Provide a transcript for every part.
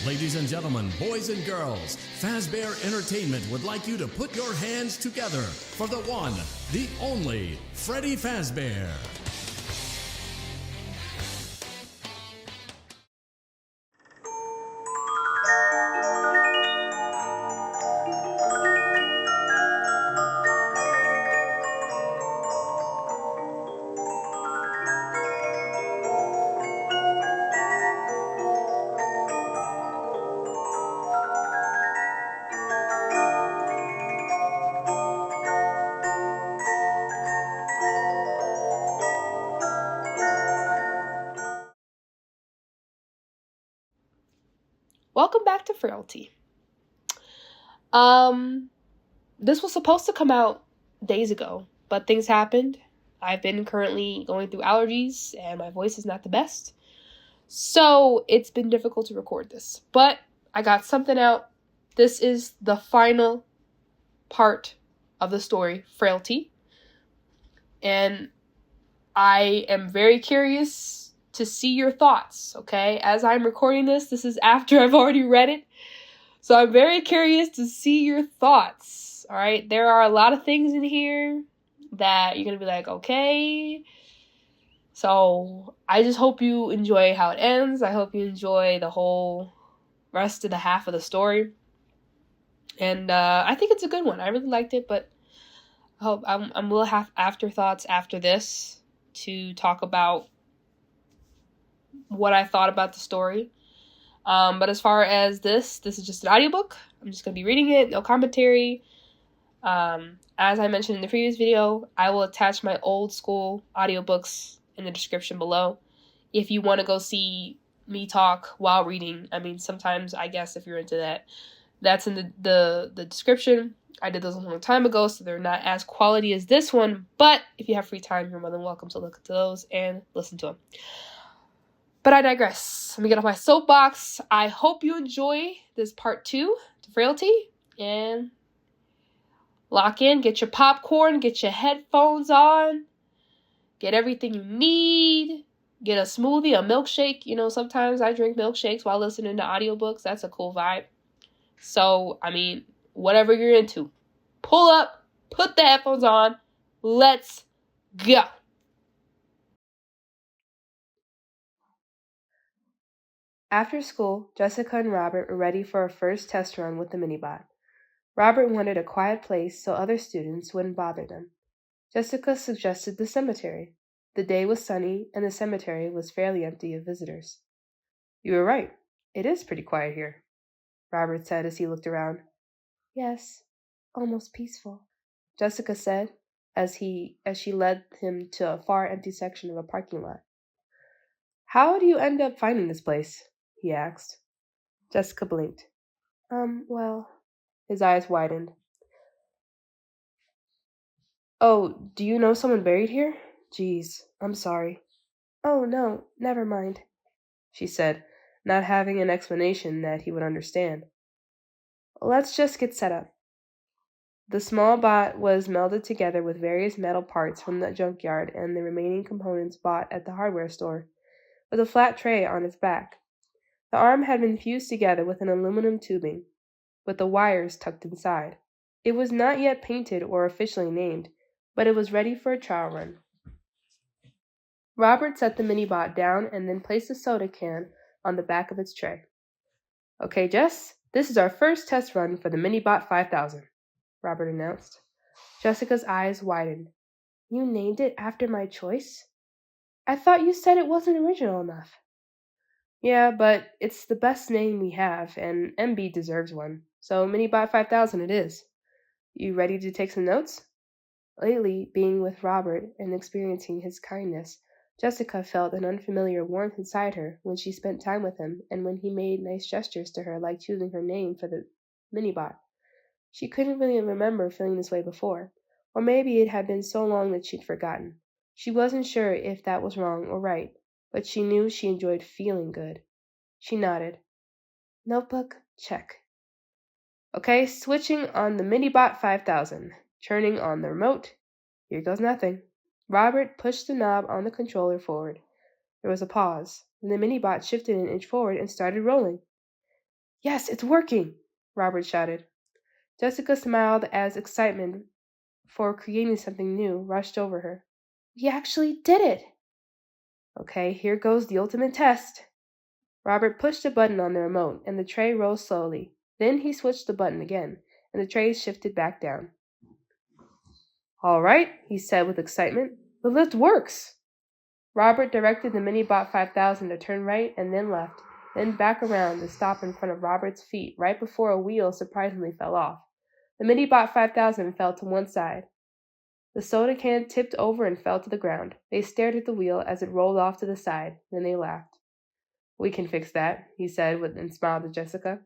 Ladies and gentlemen, boys and girls, Fazbear Entertainment would like you to put your hands together for the one, the only, Freddy Fazbear. Welcome back to Frailty. This was supposed to come out days ago, but things happened. I've been currently going through allergies, and my voice is not the best. So it's been difficult to record this, but I got something out. This is the final part of the story, Frailty. And I am very curious to see your thoughts, okay? As I'm recording this is after I've already read it. So I'm very curious to see your thoughts, all right? There are a lot of things in here that you're going to be like, okay. So I just hope you enjoy how it ends. I hope you enjoy the whole rest of the half of the story. And I think it's a good one. I really liked it, but I hope I will have afterthoughts after this to talk about what I thought about the story. But as far as this is just an audiobook. I'm just going to be reading it, no commentary. As I mentioned in the previous video, I will attach my old school audiobooks in the description below. If you want to go see me talk while reading, I mean, sometimes I guess if you're into that, that's in the description. I did those a long time ago, so they're not as quality as this one. But if you have free time, you're more than welcome to look at those and listen to them. But I digress. Let me get off my soapbox. I hope you enjoy this part 2 to Frailty. And lock in, get your popcorn, get your headphones on, get everything you need, get a smoothie, a milkshake. You know, sometimes I drink milkshakes while listening to audiobooks. That's a cool vibe. So, I mean, whatever you're into, pull up, put the headphones on, let's go. After school, Jessica and Robert were ready for a first test run with the minibot. Robert wanted a quiet place so other students wouldn't bother them. Jessica suggested the cemetery. The day was sunny, and the cemetery was fairly empty of visitors. "You were right. It is pretty quiet here," Robert said as he looked around. "Yes, almost peaceful," Jessica said as she led him to a far empty section of a parking lot. "How do you end up finding this place?" he asked. Jessica blinked. Well, his eyes widened. "Oh, do you know someone buried here? Geez, I'm sorry." "Oh, no, never mind," she said, not having an explanation that he would understand. "Let's just get set up." The small bot was melded together with various metal parts from the junkyard and the remaining components bought at the hardware store, with a flat tray on its back. The arm had been fused together with an aluminum tubing, with the wires tucked inside. It was not yet painted or officially named, but it was ready for a trial run. Robert set the minibot down and then placed a soda can on the back of its tray. "Okay, Jess, this is our first test run for the minibot 5000, Robert announced. Jessica's eyes widened. "You named it after my choice? I thought you said it wasn't original enough." "Yeah, but it's the best name we have, and MB deserves one. So minibot 5000 it is. You ready to take some notes?" Lately, being with Robert and experiencing his kindness, Jessica felt an unfamiliar warmth inside her when she spent time with him and when he made nice gestures to her like choosing her name for the minibot. She couldn't really remember feeling this way before, or maybe it had been so long that she'd forgotten. She wasn't sure if that was wrong or right, but she knew she enjoyed feeling good. She nodded. "Notebook, check." "Okay, switching on the minibot 5000. Turning on the remote. Here goes nothing." Robert pushed the knob on the controller forward. There was a pause. Then the minibot shifted an inch forward and started rolling. Yes, it's working, Robert shouted. Jessica smiled as excitement for creating something new rushed over her. We actually did it! Okay, here goes the ultimate test. Robert pushed a button on the remote, and the tray rose slowly. Then he switched the button again, and the tray shifted back down. All right, he said with excitement. The lift works! Robert directed the Minibot 5000 to turn right and then left, then back around to stop in front of Robert's feet right before a wheel surprisingly fell off. The Minibot 5000 fell to one side. The soda can tipped over and fell to the ground. They stared at the wheel as it rolled off to the side. Then they laughed. We can fix that, he said and smiled at Jessica.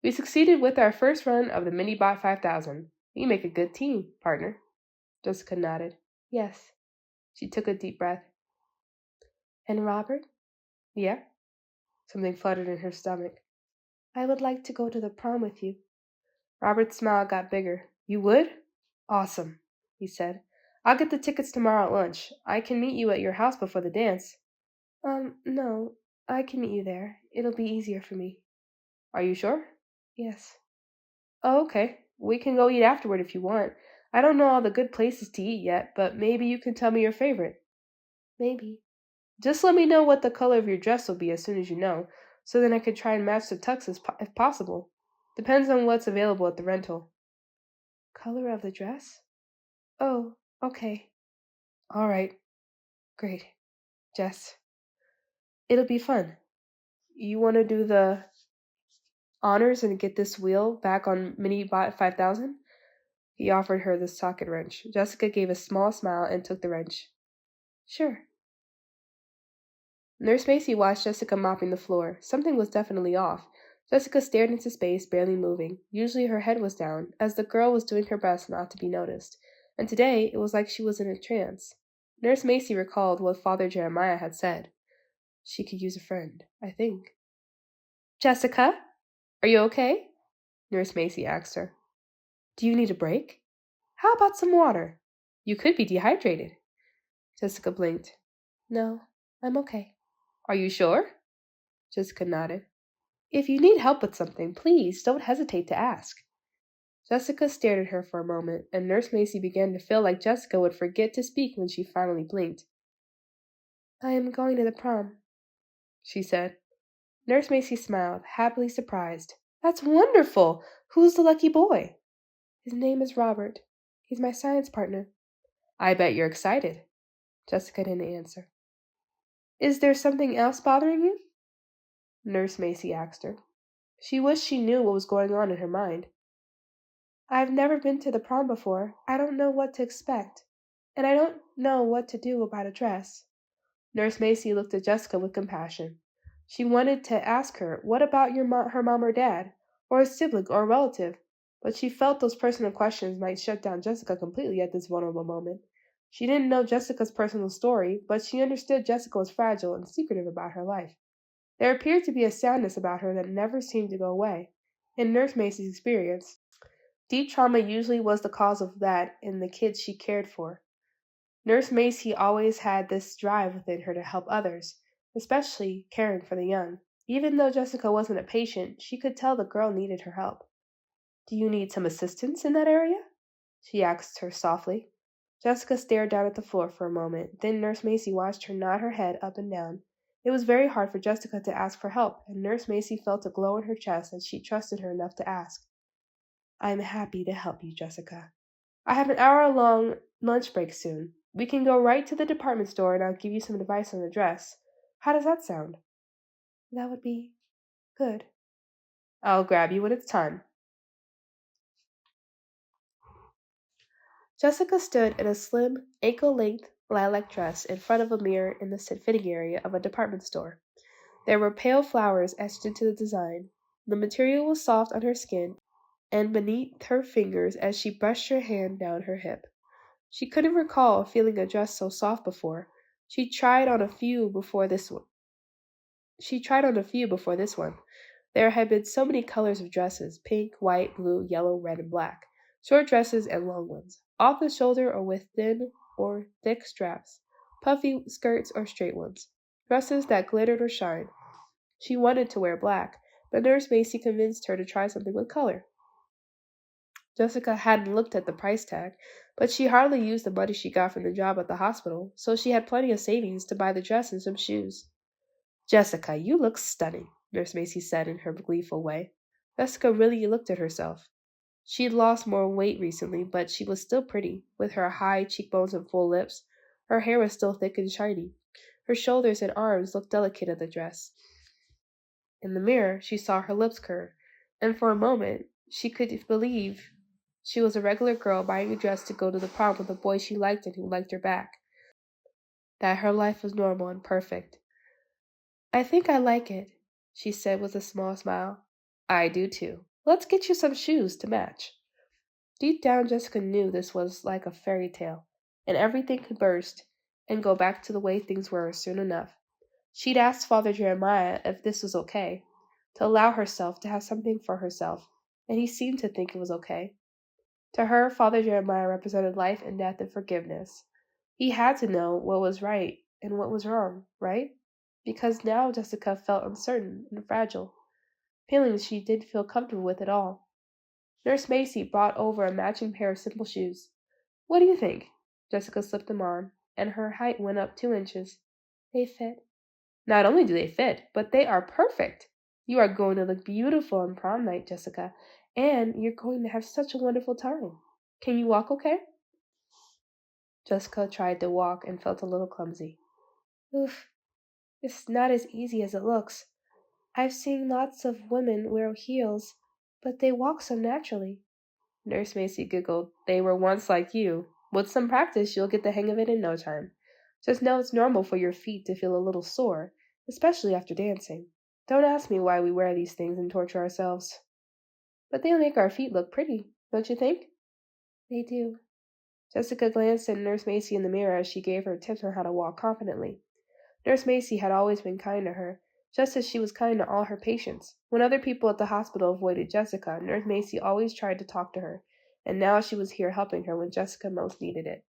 We succeeded with our first run of the Minibot 5000. We make a good team, partner. Jessica nodded. Yes. She took a deep breath. And Robert? Yeah? Something fluttered in her stomach. I would like to go to the prom with you. Robert's smile got bigger. You would? Awesome, he said. I'll get the tickets tomorrow at lunch. I can meet you at your house before the dance. No. I can meet you there. It'll be easier for me. Are you sure? Yes. Oh, okay. We can go eat afterward if you want. I don't know all the good places to eat yet, but maybe you can tell me your favorite. Maybe. Just let me know what the color of your dress will be as soon as you know, so then I could try and match the tux if possible. Depends on what's available at the rental. Color of the dress? Oh, okay. All right. Great. Jess. It'll be fun. You want to do the honors and get this wheel back on Minibot 5000? He offered her the socket wrench. Jessica gave a small smile and took the wrench. Sure. Nurse Macy watched Jessica mopping the floor. Something was definitely off. Jessica stared into space, barely moving. Usually her head was down, as the girl was doing her best not to be noticed. And today it was like she was in a trance. Nurse Macy recalled what Father Jeremiah had said. She could use a friend, I think. Jessica? Are you okay? Nurse Macy asked her. Do you need a break? How about some water? You could be dehydrated. Jessica blinked. No, I'm okay. Are you sure? Jessica nodded. If you need help with something, please don't hesitate to ask. Jessica stared at her for a moment, and Nurse Macy began to feel like Jessica would forget to speak when she finally blinked. I am going to the prom, she said. Nurse Macy smiled, happily surprised. That's wonderful! Who's the lucky boy? His name is Robert. He's my science partner. I bet you're excited. Jessica didn't answer. Is there something else bothering you? Nurse Macy asked her. She wished she knew what was going on in her mind. I've never been to the prom before. I don't know what to expect. And I don't know what to do about a dress. Nurse Macy looked at Jessica with compassion. She wanted to ask her, what about her mom or dad, or a sibling or a relative? But she felt those personal questions might shut down Jessica completely at this vulnerable moment. She didn't know Jessica's personal story, but she understood Jessica was fragile and secretive about her life. There appeared to be a sadness about her that never seemed to go away. In Nurse Macy's experience, deep trauma usually was the cause of that in the kids she cared for. Nurse Macy always had this drive within her to help others, especially caring for the young. Even though Jessica wasn't a patient, she could tell the girl needed her help. Do you need some assistance in that area? She asked her softly. Jessica stared down at the floor for a moment. Then Nurse Macy watched her nod her head up and down. It was very hard for Jessica to ask for help, and Nurse Macy felt a glow in her chest as she trusted her enough to ask. I'm happy to help you, Jessica. I have an hour-long lunch break soon. We can go right to the department store and I'll give you some advice on the dress. How does that sound? That would be good. I'll grab you when it's time. Jessica stood in a slim, ankle-length lilac dress in front of a mirror in the fitting area of a department store. There were pale flowers etched into the design. The material was soft on her skin and beneath her fingers as she brushed her hand down her hip. She couldn't recall feeling a dress so soft before. She tried on a few before this one. There had been so many colors of dresses: pink, white, blue, yellow, red, and black. Short dresses and long ones, off the shoulder or with thin or thick straps, puffy skirts or straight ones, dresses that glittered or shined. She wanted to wear black, but Nurse Macy convinced her to try something with color. Jessica hadn't looked at the price tag, but she hardly used the money she got from the job at the hospital, so she had plenty of savings to buy the dress and some shoes. "Jessica, you look stunning," Nurse Macy said in her gleeful way. Jessica really looked at herself. She'd lost more weight recently, but she was still pretty, with her high cheekbones and full lips. Her hair was still thick and shiny. Her shoulders and arms looked delicate in the dress. In the mirror, she saw her lips curve, and for a moment she could believe she was a regular girl buying a dress to go to the prom with a boy she liked and who liked her back. That her life was normal and perfect. "I think I like it," she said with a small smile. "I do too. Let's get you some shoes to match." Deep down, Jessica knew this was like a fairy tale, and everything could burst and go back to the way things were soon enough. She'd asked Father Jeremiah if this was okay, to allow herself to have something for herself, and he seemed to think it was okay. To her, Father Jeremiah represented life and death and forgiveness. He had to know what was right and what was wrong, right? Because now Jessica felt uncertain and fragile, feelings she didn't feel comfortable with at all. Nurse Macy brought over a matching pair of simple shoes. "What do you think?" Jessica slipped them on, and her height went up 2 inches. "They fit." "Not only do they fit, but they are perfect. You are going to look beautiful on prom night, Jessica, and you're going to have such a wonderful time. Can you walk okay?" Jessica tried to walk and felt a little clumsy. "Oof, it's not as easy as it looks. I've seen lots of women wear heels, but they walk so naturally." Nurse Macy giggled. "They were once like you. With some practice, you'll get the hang of it in no time. Just know it's normal for your feet to feel a little sore, especially after dancing. Don't ask me why we wear these things and torture ourselves." "But they make our feet look pretty, don't you think?" "They do." Jessica glanced at Nurse Macy in the mirror as she gave her tips on how to walk confidently. Nurse Macy had always been kind to her, just as she was kind to all her patients. When other people at the hospital avoided Jessica, Nurse Macy always tried to talk to her, and now she was here helping her when Jessica most needed it.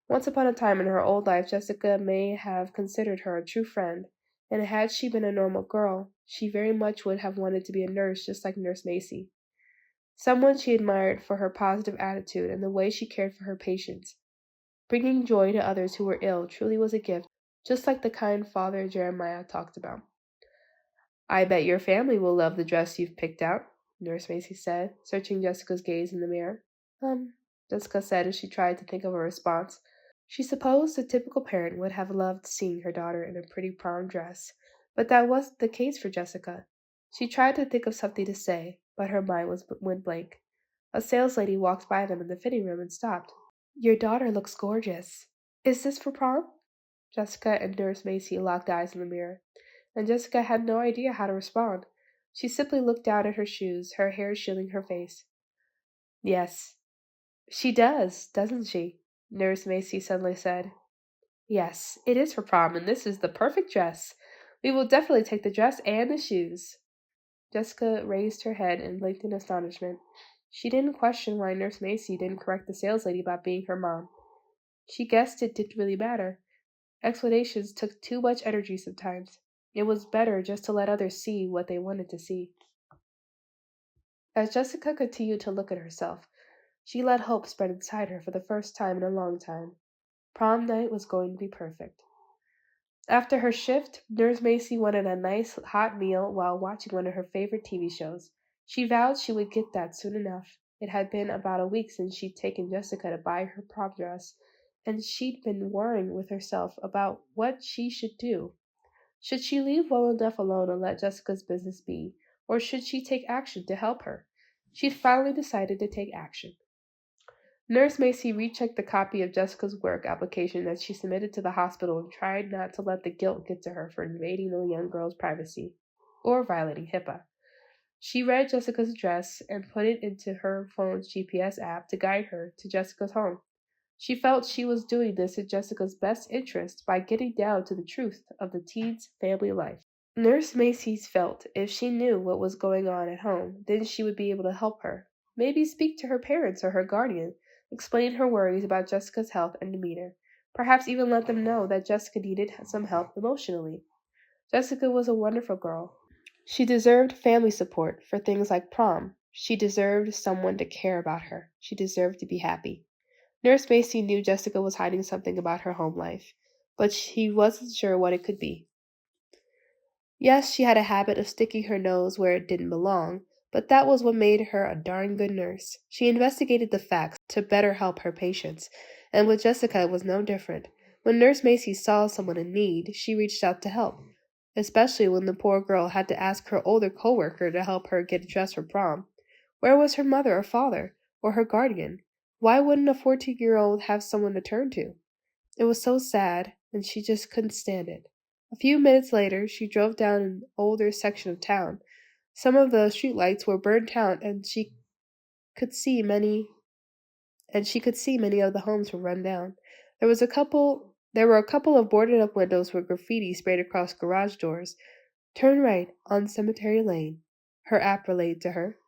Once upon a time in her old life, Jessica may have considered her a true friend, and had she been a normal girl, she very much would have wanted to be a nurse just like Nurse Macy. Someone she admired for her positive attitude and the way she cared for her patients. Bringing joy to others who were ill truly was a gift, just like the kind Father Jeremiah talked about. "I bet your family will love the dress you've picked out," Nurse Macy said, searching Jessica's gaze in the mirror. Jessica said as she tried to think of a response. She supposed a typical parent would have loved seeing her daughter in a pretty prom dress, but that wasn't the case for Jessica. She tried to think of something to say, but her mind went blank. A saleslady walked by them in the fitting room and stopped. "Your daughter looks gorgeous. Is this for prom?" Jessica and Nurse Macy locked eyes in the mirror, and Jessica had no idea how to respond. She simply looked down at her shoes, her hair shielding her face. "Yes, she does, doesn't she?" Nurse Macy suddenly said. "Yes, it is for prom, and this is the perfect dress. We will definitely take the dress and the shoes." Jessica raised her head and blinked in astonishment. She didn't question why Nurse Macy didn't correct the saleslady about being her mom. She guessed it didn't really matter. Explanations took too much energy sometimes. It was better just to let others see what they wanted to see. As Jessica continued to look at herself, she let hope spread inside her for the first time in a long time. Prom night was going to be perfect. After her shift, Nurse Macy wanted a nice hot meal while watching one of her favorite TV shows. She vowed she would get that soon enough. It had been about a week since she'd taken Jessica to buy her prom dress, and she'd been worrying with herself about what she should do. Should she leave well enough alone and let Jessica's business be, or should she take action to help her? She'd finally decided to take action. Nurse Macy rechecked the copy of Jessica's work application that she submitted to the hospital and tried not to let the guilt get to her for invading the young girl's privacy or violating HIPAA. She read Jessica's address and put it into her phone's GPS app to guide her to Jessica's home. She felt she was doing this in Jessica's best interest by getting down to the truth of the teen's family life. Nurse Macy's felt if she knew what was going on at home, then she would be able to help her. Maybe speak to her parents or her guardian, explain her worries about Jessica's health and demeanor, perhaps even let them know that Jessica needed some help emotionally. Jessica was a wonderful girl. She deserved family support for things like prom. She deserved someone to care about her. She deserved to be happy. Nurse Macy knew Jessica was hiding something about her home life, but she wasn't sure what it could be. Yes, she had a habit of sticking her nose where it didn't belong, but that was what made her a darn good nurse. She investigated the facts to better help her patients, and with Jessica it was no different. When Nurse Macy saw someone in need, she reached out to help, especially when the poor girl had to ask her older coworker to help her get dressed for prom. Where was her mother or father, or her guardian? Why wouldn't a 14-year-old have someone to turn to? It was so sad, and she just couldn't stand it. A few minutes later, she drove down an older section of town. Some of the streetlights were burnt out, and she could see many of the homes were run down. There were a couple of boarded up windows with graffiti sprayed across garage doors. "Turn right on Cemetery Lane," her app relayed to her.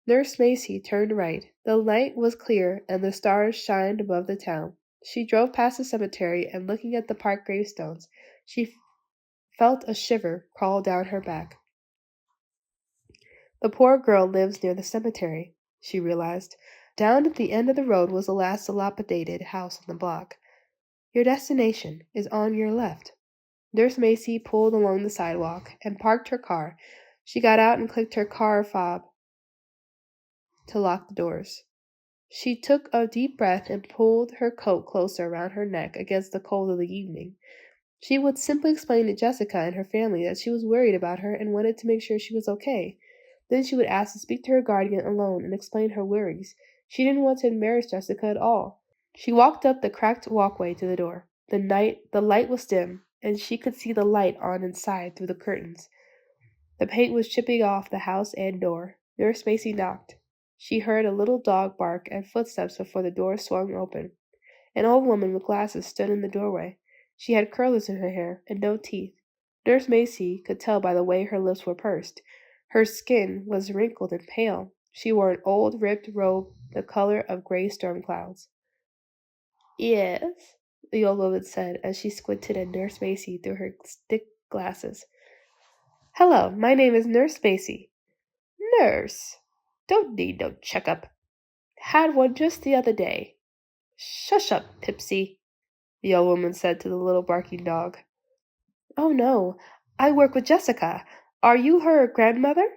Nurse Macy turned right. The night was clear, and the stars shined above the town. She drove past the cemetery, and looking at the park gravestones, she felt a shiver crawl down her back. The poor girl lives near the cemetery, she realized. Down at the end of the road was the last dilapidated house on the block. "Your destination is on your left." Nurse Macy pulled along the sidewalk and parked her car. She got out and clicked her car fob to lock the doors. She took a deep breath and pulled her coat closer around her neck against the cold of the evening. She would simply explain to Jessica and her family that she was worried about her and wanted to make sure she was okay. Then she would ask to speak to her guardian alone and explain her worries. She didn't want to embarrass Jessica at all. She walked up the cracked walkway to the door. The light was dim, and she could see the light on inside through the curtains. The paint was chipping off the house and door. Nurse Macy knocked. She heard a little dog bark and footsteps before the door swung open. An old woman with glasses stood in the doorway. She had curlers in her hair and no teeth. Nurse Macy could tell by the way her lips were pursed. Her skin was wrinkled and pale. She wore an old, ripped robe the color of gray storm clouds. "Yes," the old woman said as she squinted at Nurse Macy through her thick glasses. "Hello, my name is Nurse Macy." "Nurse? Don't need no checkup. Had one just the other day." "Shush up, Pipsy," the old woman said to the little barking dog. "Oh no, I work with Jessica. Are you her grandmother?"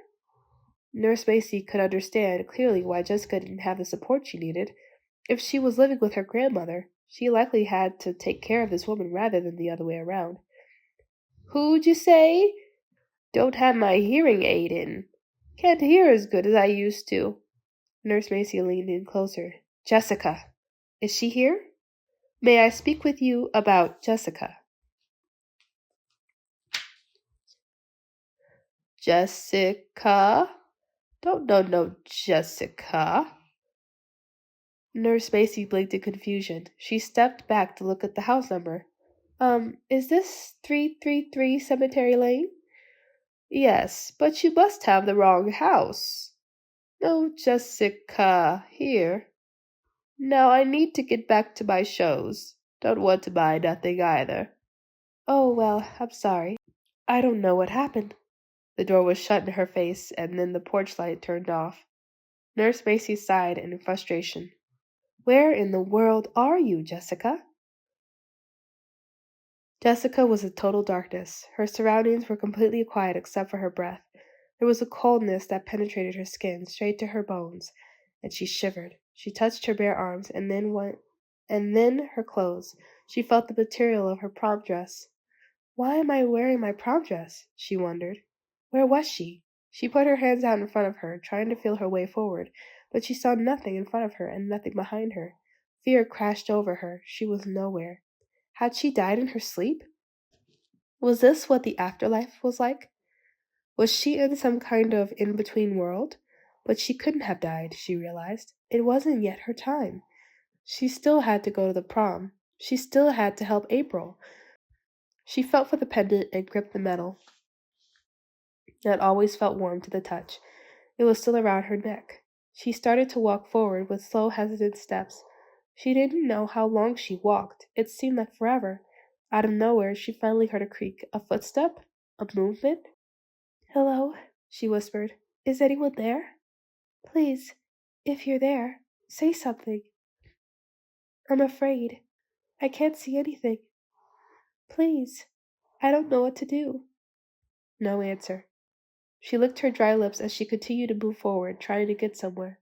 Nurse Macy could understand clearly why Jessica didn't have the support she needed. If she was living with her grandmother, she likely had to take care of this woman rather than the other way around. "Who'd you say?" "Don't have my hearing aid in. Can't hear as good as I used to." Nurse Macy leaned in closer. "Jessica. Is she here? May I speak with you about Jessica?" "Jessica? Don't know no Jessica." Nurse Macy blinked in confusion. She stepped back to look at the house number. Is this 333 Cemetery Lane?" "Yes, but you must have the wrong house. No Jessica here. Now I need to get back to my shows. Don't want to buy nothing either." "Oh, well, I'm sorry. I don't know what happened." The door was shut in her face, and then the porch light turned off. Nurse Macy sighed in frustration. "Where in the world are you, Jessica?" Jessica was in total darkness. Her surroundings were completely quiet except for her breath. There was a coldness that penetrated her skin, straight to her bones, and she shivered. She touched her bare arms, and then her clothes. She felt the material of her prom dress. "Why am I wearing my prom dress?" she wondered. Where was she? She put her hands out in front of her, trying to feel her way forward, but she saw nothing in front of her and nothing behind her. Fear crashed over her. She was nowhere. Had she died in her sleep? Was this what the afterlife was like? Was she in some kind of in-between world? But she couldn't have died, she realized. It wasn't yet her time. She still had to go to the prom. She still had to help April. She felt for the pendant and gripped the metal. It always felt warm to the touch. It was still around her neck. She started to walk forward with slow, hesitant steps. She didn't know how long she walked. It seemed like forever. Out of nowhere, she finally heard a creak, a footstep, a movement. Hello, she whispered. Is anyone there? Please, if you're there, say something. I'm afraid. I can't see anything. Please, I don't know what to do. No answer. She licked her dry lips as she continued to move forward, trying to get somewhere.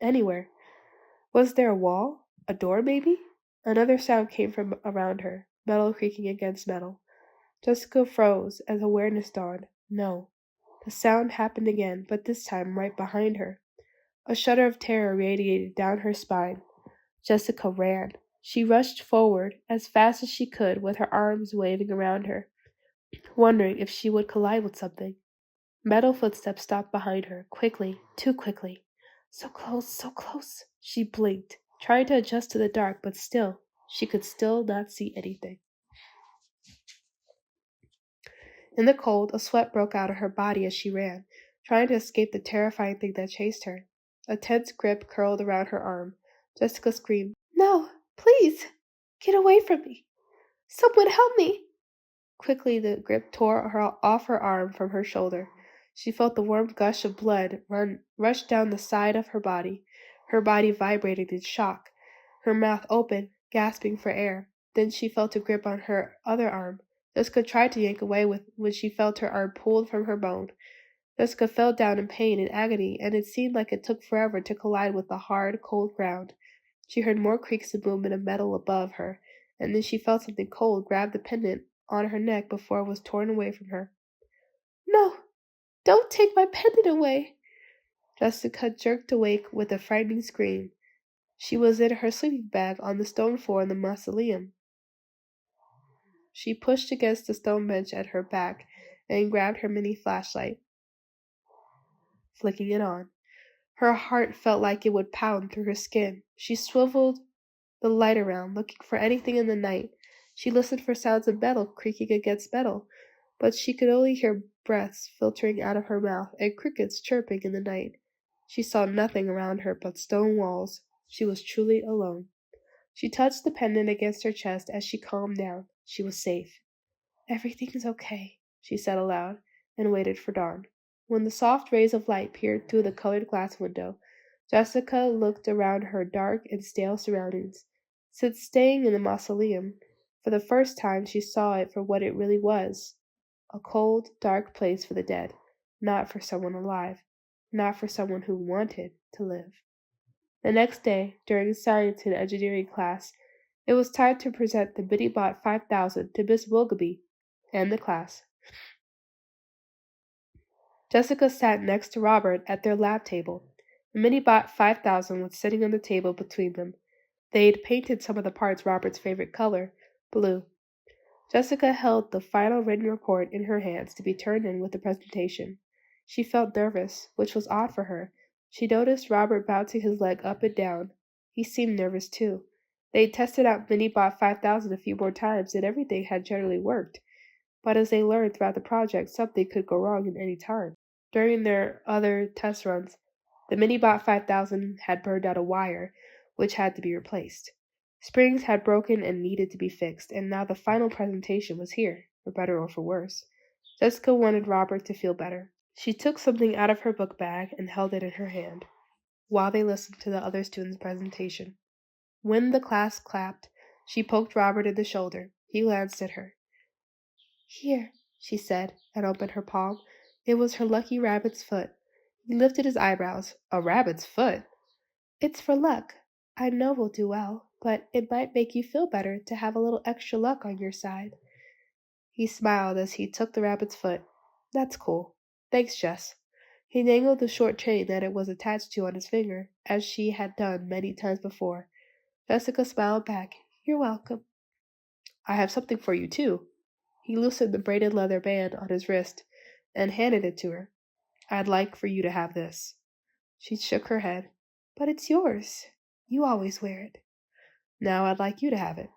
Anywhere. Was there a wall? A door, maybe? Another sound came from around her, metal creaking against metal. Jessica froze as awareness dawned. No. The sound happened again, but this time right behind her. A shudder of terror radiated down her spine. Jessica ran. She rushed forward as fast as she could with her arms waving around her, wondering if she would collide with something. Metal footsteps stopped behind her, quickly, too quickly. So close, so close. She blinked, trying to adjust to the dark, but she could still not see anything. In the cold, a sweat broke out of her body as she ran, trying to escape the terrifying thing that chased her. A tense grip curled around her arm. Jessica screamed, No, please, get away from me. Someone help me. Quickly, the grip tore her off her arm from her shoulder. She felt the warm gush of blood rush down the side of her body vibrating in shock, her mouth open, gasping for air. Then she felt a grip on her other arm. Jessica tried to yank away when she felt her arm pulled from her bone. Jessica fell down in pain and agony, and it seemed like it took forever to collide with the hard, cold ground. She heard more creaks and movement of metal above her, and then she felt something cold grab the pendant on her neck before it was torn away from her. No, don't take my pendant away. Jessica jerked awake with a frightening scream. She was in her sleeping bag on the stone floor in the mausoleum. She pushed against the stone bench at her back and grabbed her mini flashlight, flicking it on. Her heart felt like it would pound through her skin. She swiveled the light around, looking for anything in the night. She listened for sounds of metal creaking against metal, but she could only hear breaths filtering out of her mouth and crickets chirping in the night. She saw nothing around her but stone walls. She was truly alone. She touched the pendant against her chest as she calmed down. She was safe. Everything is okay, she said aloud, and waited for dawn. When the soft rays of light peered through the colored glass window, Jessica looked around her dark and stale surroundings. Since staying in the mausoleum, for the first time she saw it for what it really was. A cold, dark place for the dead, not for someone alive, not for someone who wanted to live. The next day, during science and engineering class, it was time to present the Minibot 5000 to Miss Willoughby and the class. Jessica sat next to Robert at their lab table. The Minibot 5000 was sitting on the table between them. They'd painted some of the parts Robert's favorite color, blue. Jessica held the final written report in her hands to be turned in with the presentation. She felt nervous, which was odd for her. She noticed Robert bouncing his leg up and down. He seemed nervous too. They'd tested out Minibot 5000 a few more times and everything had generally worked. But as they learned throughout the project, something could go wrong at any time. During their other test runs, the Minibot 5000 had burned out a wire, which had to be replaced. Springs had broken and needed to be fixed, and now the final presentation was here, for better or for worse. Jessica wanted Robert to feel better. She took something out of her book bag and held it in her hand, while they listened to the other students' presentation. When the class clapped, she poked Robert in the shoulder. He glanced at her. Here, she said, and opened her palm. It was her lucky rabbit's foot. He lifted his eyebrows. A rabbit's foot? It's for luck. I know we'll do well, but it might make you feel better to have a little extra luck on your side. He smiled as he took the rabbit's foot. That's cool. Thanks, Jess. He dangled the short chain that it was attached to on his finger, as she had done many times before. Jessica smiled back. You're welcome. I have something for you, too. He loosened the braided leather band on his wrist and handed it to her. I'd like for you to have this. She shook her head. But it's yours. You always wear it. Now I'd like you to have it.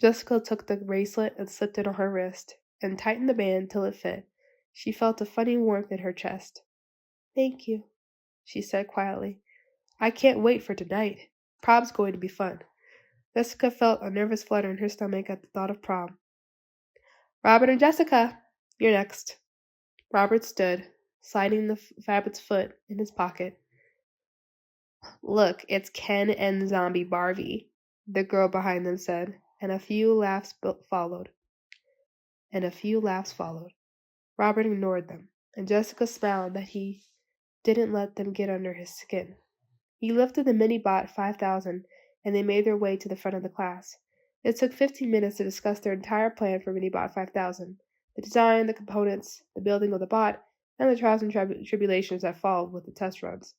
Jessica took the bracelet and slipped it on her wrist and tightened the band till it fit. She felt a funny warmth in her chest. Thank you, she said quietly. I can't wait for tonight. Prom's going to be fun. Jessica felt a nervous flutter in her stomach at the thought of prom. Robert and Jessica, you're next. Robert stood, sliding the rabbit's foot in his pocket. Look, it's Ken and Zombie Barbie, the girl behind them said, and a few laughs followed. Robert ignored them, and Jessica smiled that he didn't let them get under his skin. He lifted the Minibot 5000, and they made their way to the front of the class. It took 15 minutes to discuss their entire plan for Minibot 5000, the design, the components, the building of the bot, and the trials and tribulations that followed with the test runs.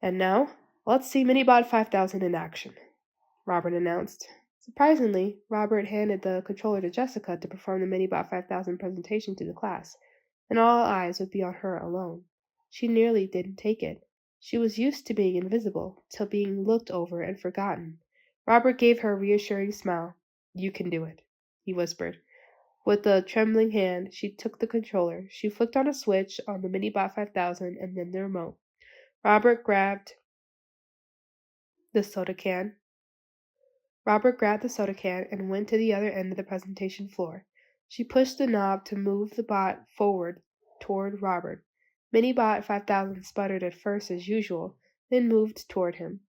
And now, let's see Minibot 5000 in action, Robert announced. Surprisingly, Robert handed the controller to Jessica to perform the Minibot 5000 presentation to the class, and all eyes would be on her alone. She nearly didn't take it. She was used to being invisible, till being looked over and forgotten. Robert gave her a reassuring smile. You can do it, he whispered. With a trembling hand, she took the controller. She flicked on a switch on the Minibot 5000 and then the remote. Robert grabbed the soda can and went to the other end of the presentation floor. She pushed the knob to move the bot forward toward Robert. Minibot 5000 sputtered at first as usual, then moved toward him.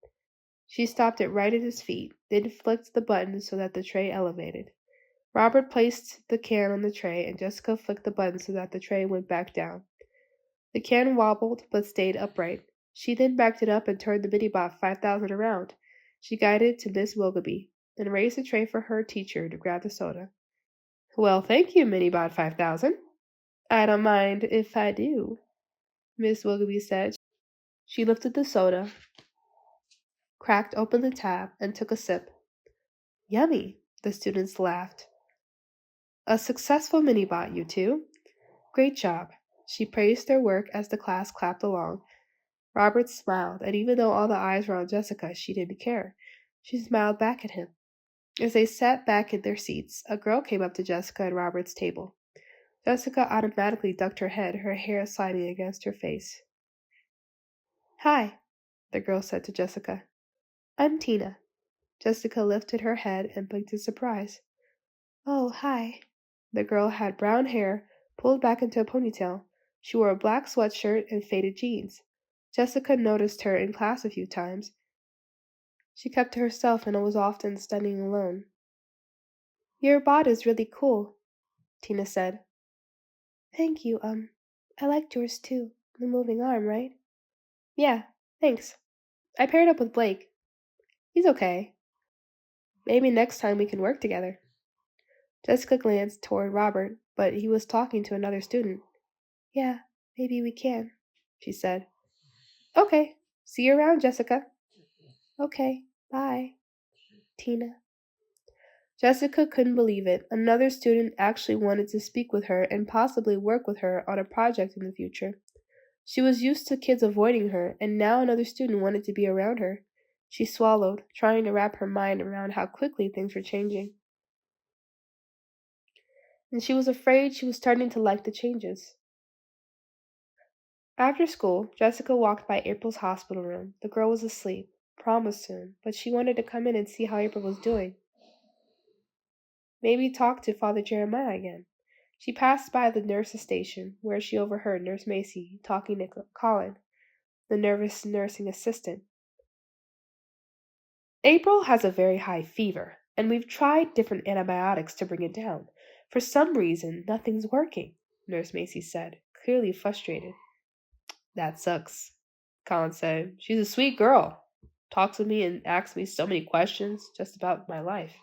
She stopped it right at his feet, then flicked the button so that the tray elevated. Robert placed the can on the tray, and Jessica flicked the button so that the tray went back down. The can wobbled but stayed upright. She then backed it up and turned the Minibot 5000 around. She guided it to Miss Willoughby, and raised the tray for her teacher to grab the soda. Well, thank you, Minibot 5000. I don't mind if I do, Miss Willoughby said. She lifted the soda, cracked open the tab, and took a sip. Yummy, the students laughed. A successful Minibot, you two. Great job. She praised their work as the class clapped along. Robert smiled, and even though all the eyes were on Jessica, she didn't care. She smiled back at him. As they sat back in their seats, a girl came up to Jessica at Robert's table. Jessica automatically ducked her head, her hair sliding against her face. Hi, the girl said to Jessica. I'm Tina. Jessica lifted her head and blinked in surprise. Oh, hi. The girl had brown hair pulled back into a ponytail. She wore a black sweatshirt and faded jeans. Jessica noticed her in class a few times. She kept to herself and was often studying alone. Your bot is really cool, Tina said. Thank you, I liked yours too. The moving arm, right? Yeah, thanks. I paired up with Blake. He's okay. Maybe next time we can work together. Jessica glanced toward Robert, but he was talking to another student. Yeah, maybe we can, she said. Okay, see you around, Jessica. Okay, bye, Tina. Jessica couldn't believe it. Another student actually wanted to speak with her and possibly work with her on a project in the future. She was used to kids avoiding her, and now another student wanted to be around her. She swallowed, trying to wrap her mind around how quickly things were changing. And she was afraid she was starting to like the changes. After school, Jessica walked by April's hospital room. The girl was asleep. Prom was soon, but she wanted to come in and see how April was doing. Maybe talk to Father Jeremiah again. She passed by the nurse's station, where she overheard Nurse Macy talking to Colin, the nervous nursing assistant. April has a very high fever, and we've tried different antibiotics to bring it down. For some reason, nothing's working, Nurse Macy said, clearly frustrated. That sucks, Colin said. She's a sweet girl. Talks with me and asks me so many questions just about my life.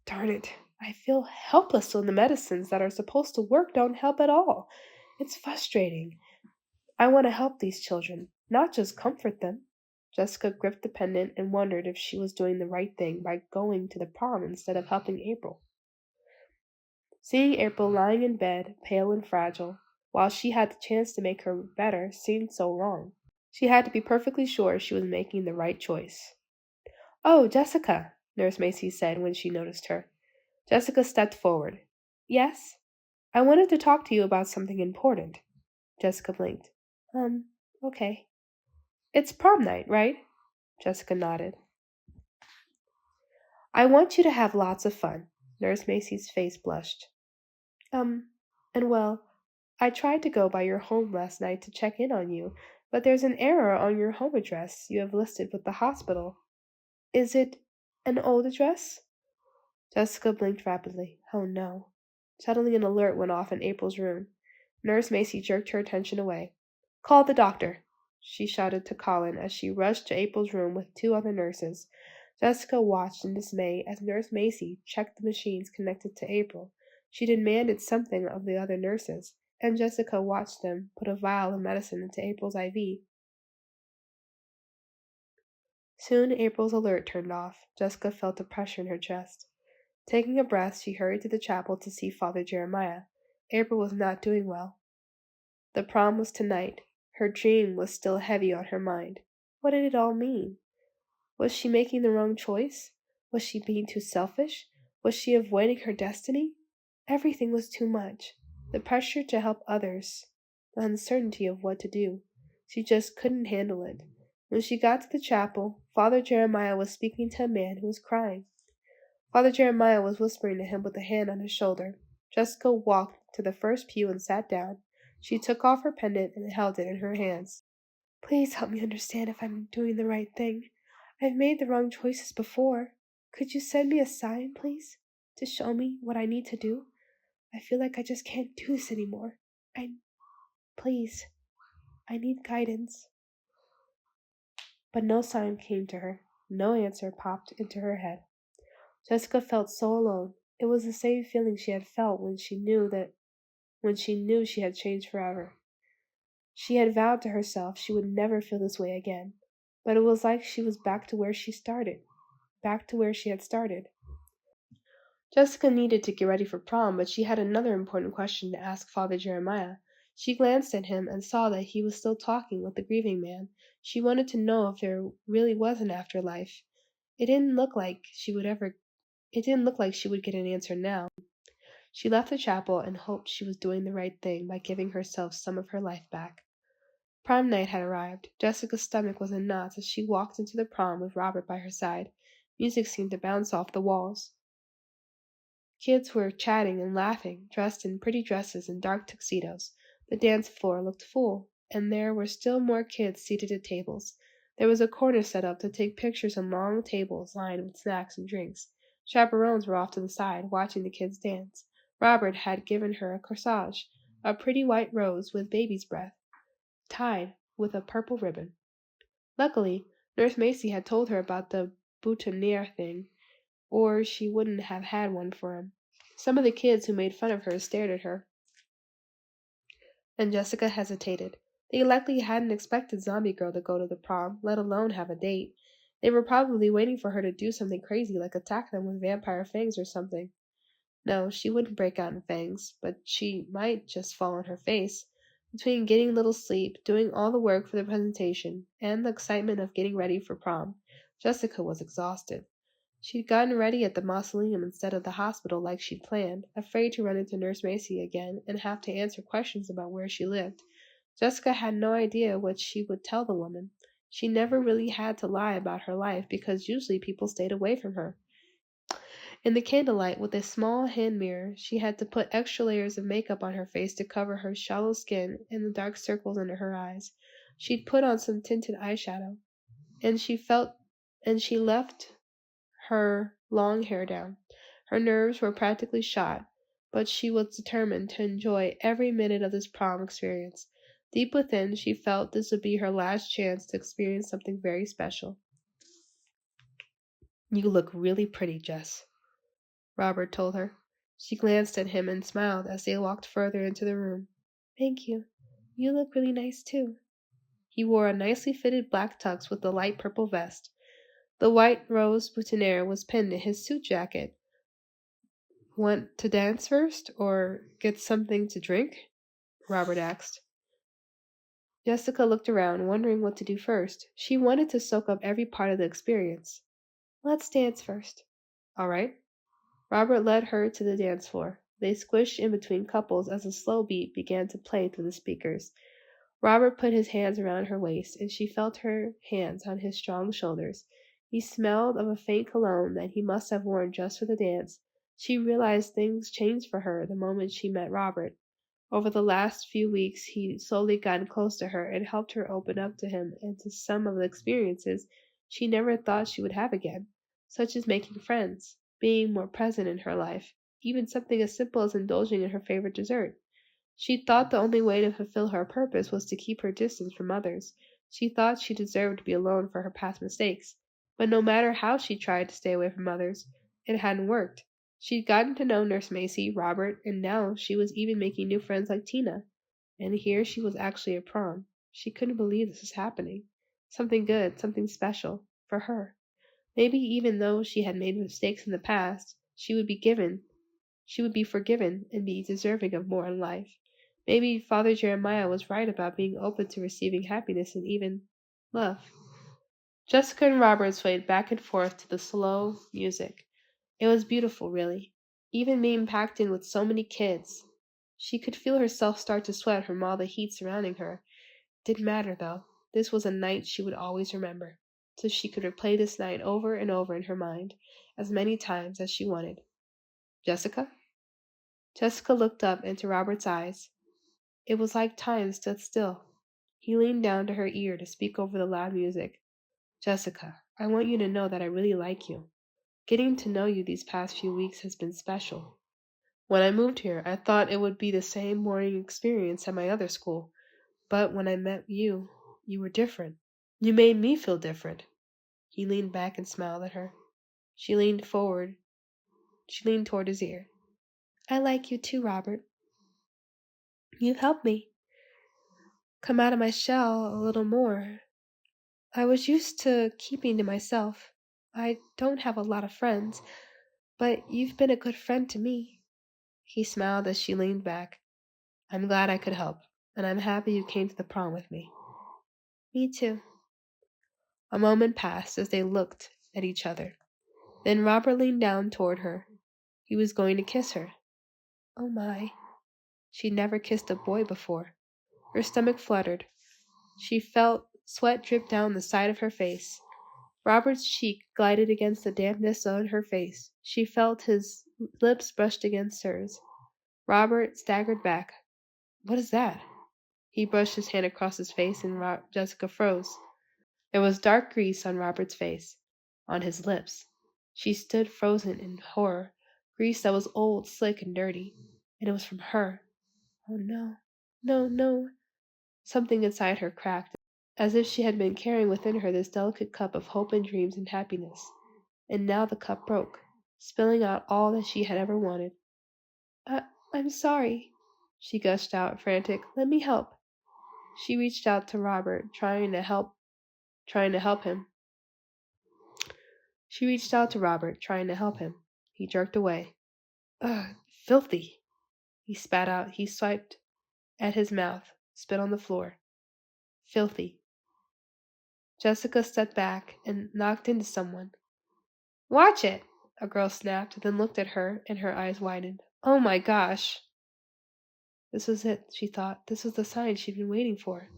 Darn it. I feel helpless when the medicines that are supposed to work don't help at all. It's frustrating. I want to help these children, not just comfort them. Jessica gripped the pendant and wondered if she was doing the right thing by going to the prom instead of helping April. Seeing April lying in bed, pale and fragile, while she had the chance to make her better, seemed so wrong. She had to be perfectly sure she was making the right choice. Oh, Jessica, Nurse Macy said when she noticed her. Jessica stepped forward. Yes? I wanted to talk to you about something important. Jessica blinked. Okay. It's prom night, right? Jessica nodded. I want you to have lots of fun. Nurse Macy's face blushed. And well, I tried to go by your home last night to check in on you, but there's an error on your home address you have listed with the hospital. Is it an old address? Jessica blinked rapidly. Oh no. Suddenly an alert went off in April's room. Nurse Macy jerked her attention away. Call the doctor, she shouted to Colin as she rushed to April's room with two other nurses. Jessica watched in dismay as Nurse Macy checked the machines connected to April. She demanded something of the other nurses, and Jessica watched them put a vial of medicine into April's IV. Soon April's alert turned off. Jessica felt a pressure in her chest. Taking a breath, she hurried to the chapel to see Father Jeremiah. April was not doing well. The prom was tonight. Her dream was still heavy on her mind. What did it all mean? Was she making the wrong choice? Was she being too selfish? Was she avoiding her destiny? Everything was too much. The pressure to help others, the uncertainty of what to do. She just couldn't handle it. When she got to the chapel, Father Jeremiah was speaking to a man who was crying. Father Jeremiah was whispering to him with a hand on his shoulder. Jessica walked to the first pew and sat down. She took off her pendant and held it in her hands. Please help me understand if I'm doing the right thing. I've made the wrong choices before. Could you send me a sign, please, to show me what I need to do? I feel like I just can't do this anymore. Please, I need guidance. But no sign came to her. No answer popped into her head. Jessica felt so alone. It was the same feeling she had felt when she knew she had changed forever. She had vowed to herself she would never feel this way again, but it was like she was back to where she had started. Jessica needed to get ready for prom, but she had another important question to ask Father Jeremiah. She glanced at him and saw that he was still talking with the grieving man. She wanted to know if there really was an afterlife. It didn't look like she would get an answer now. She left the chapel and hoped she was doing the right thing by giving herself some of her life back. Prom night had arrived. Jessica's stomach was in knots as she walked into the prom with Robert by her side. Music seemed to bounce off the walls. Kids were chatting and laughing, dressed in pretty dresses and dark tuxedos. The dance floor looked full, and there were still more kids seated at tables. There was a corner set up to take pictures on long tables lined with snacks and drinks. Chaperones were off to the side, watching the kids dance. Robert had given her a corsage, a pretty white rose with baby's breath, tied with a purple ribbon. Luckily, Nurse Macy had told her about the boutonniere thing, or she wouldn't have had one for him. Some of the kids who made fun of her stared at her, and Jessica hesitated. They likely hadn't expected Zombie Girl to go to the prom, let alone have a date. They were probably waiting for her to do something crazy, like attack them with vampire fangs or something. No, she wouldn't break out in fangs, but she might just fall on her face. Between getting little sleep, doing all the work for the presentation, and the excitement of getting ready for prom, Jessica was exhausted. She'd gotten ready at the mausoleum instead of the hospital like she'd planned, afraid to run into Nurse Macy again and have to answer questions about where she lived. Jessica had no idea what she would tell the woman. She never really had to lie about her life because usually people stayed away from her. In the candlelight, with a small hand mirror, she had to put extra layers of makeup on her face to cover her shallow skin and the dark circles under her eyes. She'd put on some tinted eyeshadow, and she left her long hair down. Her nerves were practically shot, but she was determined to enjoy every minute of this prom experience. Deep within, she felt this would be her last chance to experience something very special. You look really pretty, Jess, Robert told her. She glanced at him and smiled as they walked further into the room. Thank you. You look really nice, too. He wore a nicely fitted black tux with a light purple vest. The white rose boutonniere was pinned to his suit jacket. Want to dance first, or get something to drink? Robert asked. Jessica looked around, wondering what to do first. She wanted to soak up every part of the experience. Let's dance first. All right. Robert led her to the dance floor. They squished in between couples as a slow beat began to play through the speakers. Robert put his hands around her waist, and she felt her hands on his strong shoulders. He smelled of a faint cologne that he must have worn just for the dance. She realized things changed for her the moment she met Robert. Over the last few weeks, he'd slowly gotten close to her and helped her open up to him and to some of the experiences she never thought she would have again, such as making friends, being more present in her life, even something as simple as indulging in her favorite dessert. She thought the only way to fulfill her purpose was to keep her distance from others. She thought she deserved to be alone for her past mistakes. But no matter how she tried to stay away from others, it hadn't worked. She'd gotten to know Nurse Macy, Robert, and now she was even making new friends like Tina. And here she was actually at prom. She couldn't believe this was happening. Something good, something special, for her. Maybe even though she had made mistakes in the past, she would be forgiven and be deserving of more in life. Maybe Father Jeremiah was right about being open to receiving happiness and even love. Jessica and Robert swayed back and forth to the slow music. It was beautiful, really. Even being packed in with so many kids. She could feel herself start to sweat from all the heat surrounding her. Didn't matter, though. This was a night she would always remember. So she could replay this night over and over in her mind, as many times as she wanted. Jessica? Jessica looked up into Robert's eyes. It was like time stood still. He leaned down to her ear to speak over the loud music. Jessica, I want you to know that I really like you. Getting to know you these past few weeks has been special. When I moved here, I thought it would be the same boring experience at my other school. But when I met you, you were different. You made me feel different. He leaned back and smiled at her. She leaned forward. She leaned toward his ear. I like you too, Robert. You've helped me come out of my shell a little more. I was used to keeping to myself. I don't have a lot of friends, but you've been a good friend to me. He smiled as she leaned back. I'm glad I could help, and I'm happy you came to the prom with me. Me too. A moment passed as they looked at each other. Then Robert leaned down toward her. He was going to kiss her. Oh my. She'd never kissed a boy before. Her stomach fluttered. She felt sweat drip down the side of her face. Robert's cheek glided against the dampness on her face. She felt his lips brushed against hers. Robert staggered back. What is that? He brushed his hand across his face and Jessica froze. There was dark grease on Robert's face, on his lips. She stood frozen in horror, grease that was old, slick, and dirty. And it was from her. Oh no, no, no. Something inside her cracked, as if she had been carrying within her this delicate cup of hope and dreams and happiness. And now the cup broke, spilling out all that she had ever wanted. I'm sorry, she gushed out, frantic. Let me help. She reached out to Robert, trying to help him. He jerked away. Ugh, filthy. He spat out. He swiped at his mouth, spit on the floor. Filthy. Jessica stepped back and knocked into someone. Watch it, a girl snapped, then looked at her, and her eyes widened. Oh my gosh. This was it, she thought. This was the sign she'd been waiting for.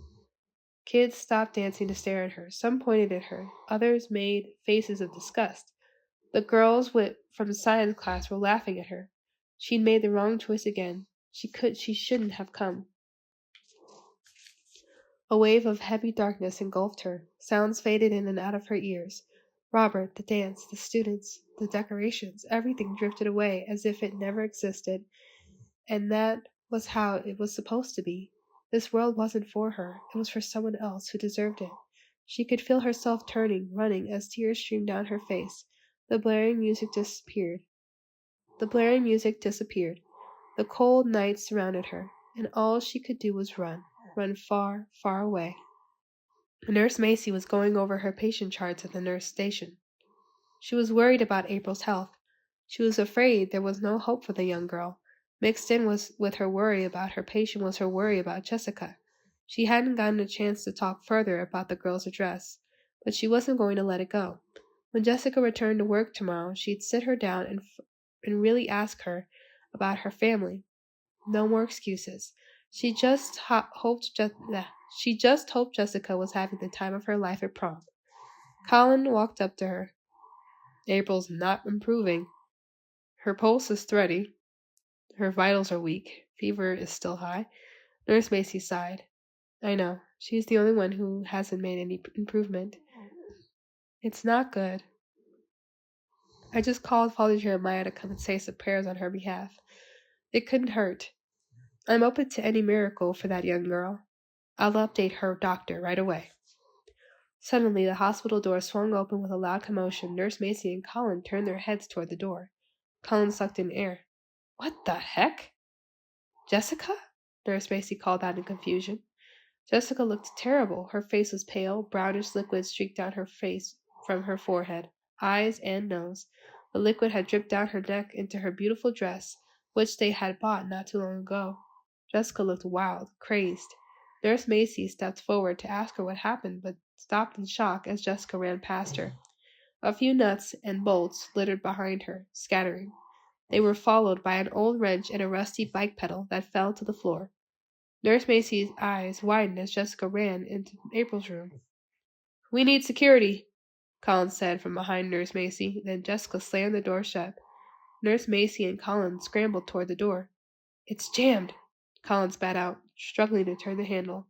Kids stopped dancing to stare at her. Some pointed at her. Others made faces of disgust. The girls from science class were laughing at her. She'd made the wrong choice again. She shouldn't have come. A wave of heavy darkness engulfed her. Sounds faded in and out of her ears. Robert, the dance, the students, the decorations, everything drifted away as if it never existed. And that was how it was supposed to be. This world wasn't for her. It was for someone else who deserved it. She could feel herself turning, running, as tears streamed down her face. The blaring music disappeared. The cold night surrounded her, and all she could do was run far, far away. Nurse Macy was going over her patient charts at the nurse station. She was worried about April's health. She was afraid there was no hope for the young girl. Mixed in with her worry about her patient was her worry about Jessica. She hadn't gotten a chance to talk further about the girl's address, but she wasn't going to let it go. When Jessica returned to work tomorrow, she'd sit her down and really ask her about her family. No more excuses. She just hoped Jessica was having the time of her life at prom. Colin walked up to her. April's not improving. Her pulse is thready. Her vitals are weak. Fever is still high. Nurse Macy sighed. I know. She's the only one who hasn't made any improvement. It's not good. I just called Father Jeremiah to come and say some prayers on her behalf. It couldn't hurt. I'm open to any miracle for that young girl. I'll update her doctor right away. Suddenly, the hospital door swung open with a loud commotion. Nurse Macy and Colin turned their heads toward the door. Colin sucked in air. What the heck? Jessica? Nurse Macy called out in confusion. Jessica looked terrible. Her face was pale. Brownish liquid streaked down her face from her forehead, eyes, and nose. The liquid had dripped down her neck into her beautiful dress, which they had bought not too long ago. Jessica looked wild, crazed. Nurse Macy stepped forward to ask her what happened, but stopped in shock as Jessica ran past her. A few nuts and bolts littered behind her, scattering. They were followed by an old wrench and a rusty bike pedal that fell to the floor. Nurse Macy's eyes widened as Jessica ran into April's room. We need security, Colin said from behind Nurse Macy. Then Jessica slammed the door shut. Nurse Macy and Colin scrambled toward the door. It's jammed, Colin spat out, struggling to turn the handle.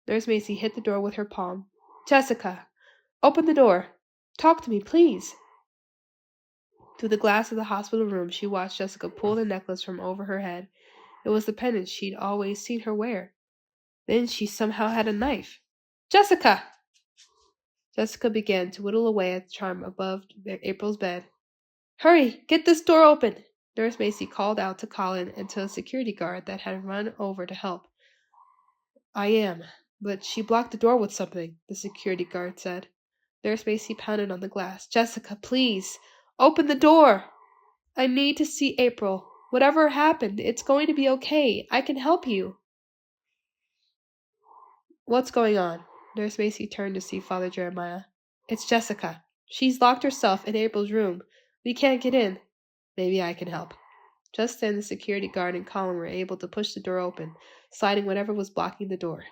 Nurse Macy hit the door with her palm. Jessica, open the door. Talk to me, please. Through the glass of the hospital room, she watched Jessica pull the necklace from over her head. It was the pendant she'd always seen her wear. Then she somehow had a knife. Jessica! Jessica began to whittle away at the charm above April's bed. Hurry, get this door open! Nurse Macy called out to Colin and to a security guard that had run over to help. I am, but she blocked the door with something, the security guard said. Nurse Macy pounded on the glass. Jessica, please, open the door! I need to see April. Whatever happened, it's going to be okay. I can help you. What's going on? Nurse Macy turned to see Father Jeremiah. It's Jessica. She's locked herself in April's room. We can't get in. Maybe I can help. Just then, the security guard and Colin were able to push the door open, sliding whatever was blocking the door.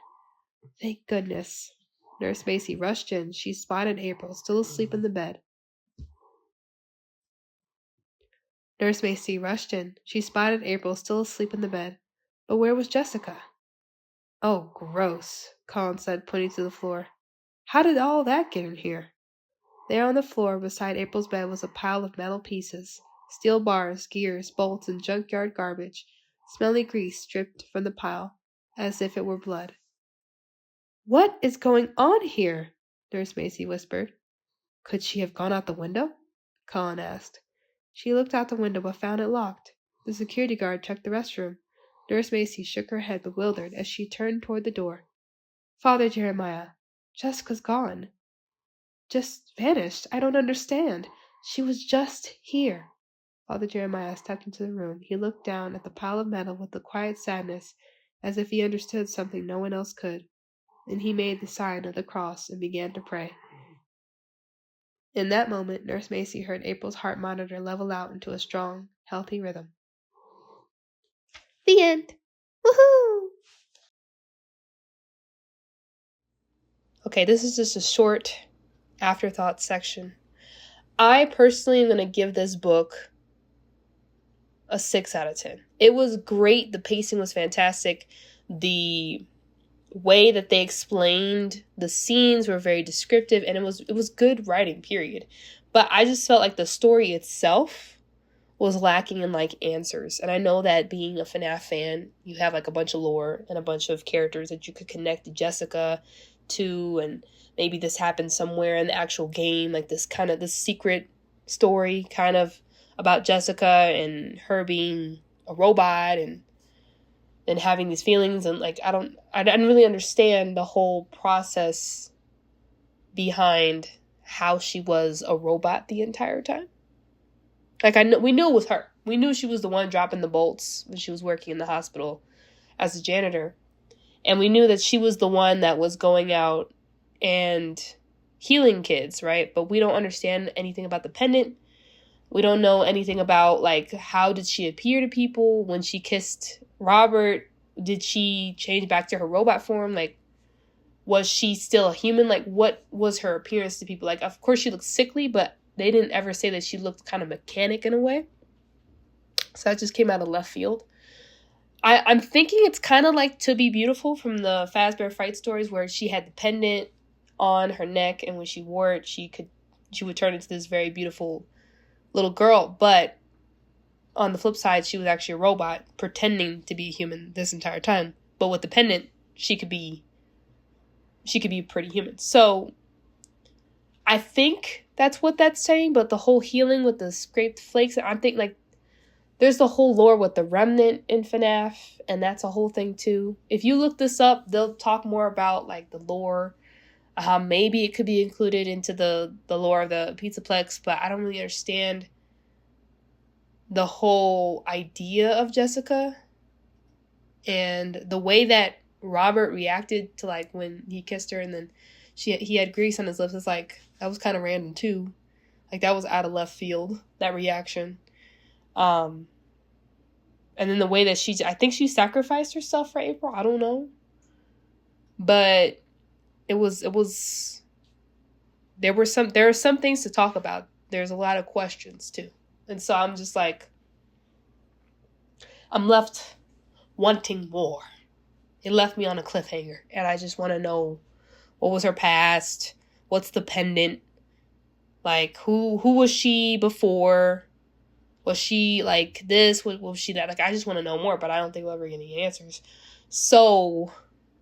Thank goodness. Nurse Macy rushed in. She spotted April, still asleep in the bed. Nurse Macy rushed in. She spotted April still asleep in the bed. But where was Jessica? Oh, gross, Colin said, pointing to the floor. How did all that get in here? There on the floor beside April's bed was a pile of metal pieces, steel bars, gears, bolts, and junkyard garbage. Smelly grease dripped from the pile, as if it were blood. What is going on here? Nurse Macy whispered. Could she have gone out the window? Colin asked. She looked out the window but found it locked. The security guard checked the restroom. Nurse Macy shook her head bewildered as she turned toward the door. Father Jeremiah, Jessica's gone. Just vanished. I don't understand. She was just here. Father Jeremiah stepped into the room. He looked down at the pile of metal with a quiet sadness, as if he understood something no one else could. Then he made the sign of the cross and began to pray. In that moment, Nurse Macy heard April's heart monitor level out into a strong, healthy rhythm. The end. Woohoo! Okay, this is just a short afterthought section. I personally am going to give this book a 6 out of 10. It was great. The pacing was fantastic. The way that they explained the scenes were very descriptive, and it was good writing, period. But I just felt like the story itself was lacking in like answers. And I know that being a FNAF fan, you have like a bunch of lore and a bunch of characters that you could connect to Jessica to, and maybe this happened somewhere in the actual game, like this secret story kind of about Jessica and her being a robot and having these feelings, and like I didn't really understand the whole process behind how she was a robot the entire time. Like we knew it was her. We knew she was the one dropping the bolts when she was working in the hospital as a janitor. And we knew that she was the one that was going out and healing kids, right? But we don't understand anything about the pendant. We don't know anything about, like, how did she appear to people when she kissed Robert? Did she change back to her robot form? Like, was she still a human? Like, what was her appearance to people? Like, of course she looked sickly, but they didn't ever say that she looked kind of mechanic in a way. So that just came out of left field. I'm thinking it's kind of like To Be Beautiful from the Fazbear Fright stories, where she had the pendant on her neck, and when she wore it, she would turn into this very beautiful little girl. But on the flip side, she was actually a robot pretending to be human this entire time. But with the pendant, she could be pretty human. So I think that's what that's saying. But the whole healing with the scraped flakes, I'm thinking like there's the whole lore with the remnant in FNAF, and that's a whole thing too. If you look this up, they'll talk more about like the lore. Maybe it could be included into the lore of the Pizzaplex, but I don't really understand the whole idea of Jessica. And the way that Robert reacted to like when he kissed her and then he had grease on his lips, it's like, that was kind of random too. Like that was out of left field, that reaction. And then the way that I think she sacrificed herself for April. I don't know. But there are some things to talk about. There's a lot of questions too. And so I'm just like, I'm left wanting more. It left me on a cliffhanger. And I just want to know, what was her past? What's the pendant? Like, who was she before? Was she like this? Was she that? Like, I just want to know more, but I don't think we'll ever get any answers. So,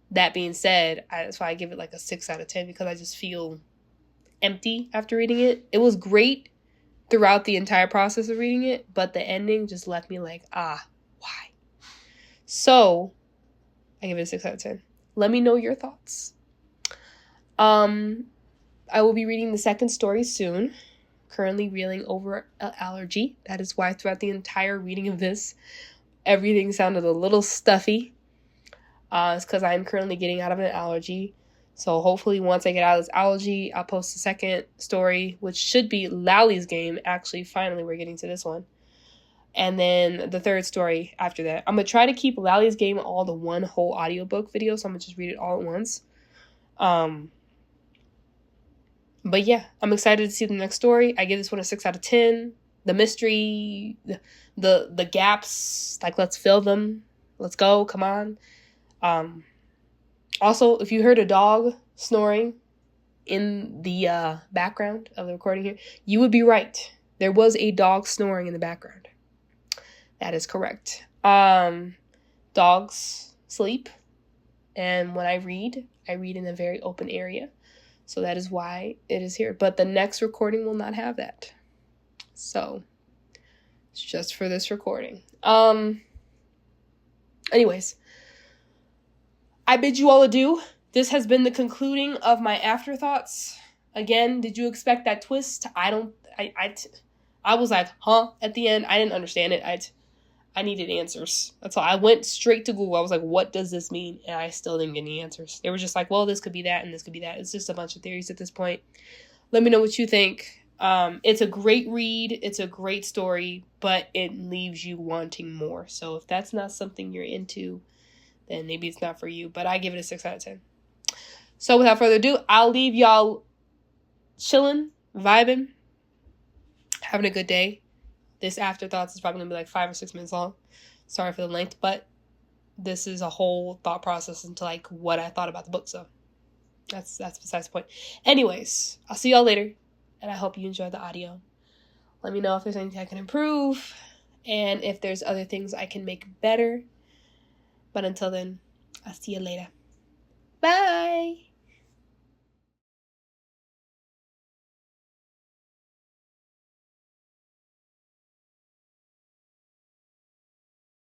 that being said, that's why I give it like a 6 out of 10, because I just feel empty after reading it. It was great throughout the entire process of reading it, but the ending just left me like, why? So, I give it a 6 out of 10. Let me know your thoughts. I will be reading the second story soon. Currently reeling over an allergy. That is why throughout the entire reading of this, everything sounded a little stuffy. It's because I'm currently getting out of an allergy. So hopefully once I get out of this allergy, I'll post the second story, which should be Lally's game. Actually, finally, we're getting to this one. And then the third story after that. I'm going to try to keep Lally's game all the one whole audiobook video, so I'm going to just read it all at once. But yeah, I'm excited to see the next story. I give this one a 6 out of 10. The mystery, the gaps, like, let's fill them. Let's go, come on. Also, if you heard a dog snoring in the background of the recording here, you would be right. There was a dog snoring in the background. That is correct. Dogs sleep, and when I read in a very open area. So that is why it is here. But the next recording will not have that. So it's just for this recording. Anyways, I bid you all adieu. This has been the concluding of my afterthoughts. Again, did you expect that twist? I was like, huh? At the end, I didn't understand it. I needed answers. That's all. I went straight to Google. I was like, what does this mean? And I still didn't get any answers. They were just like, well, this could be that and this could be that. It's just a bunch of theories at this point. Let me know what you think. It's a great read. It's a great story, but it leaves you wanting more. So if that's not something you're into, then maybe it's not for you. But I give it a 6 out of 10. So without further ado, I'll leave y'all chilling, vibing, having a good day. This afterthoughts is probably going to be like 5 or 6 minutes long. Sorry for the length, but this is a whole thought process into like what I thought about the book. So that's besides the point. Anyways, I'll see y'all later, and I hope you enjoyed the audio. Let me know if there's anything I can improve and if there's other things I can make better. But until then, I'll see you later. Bye!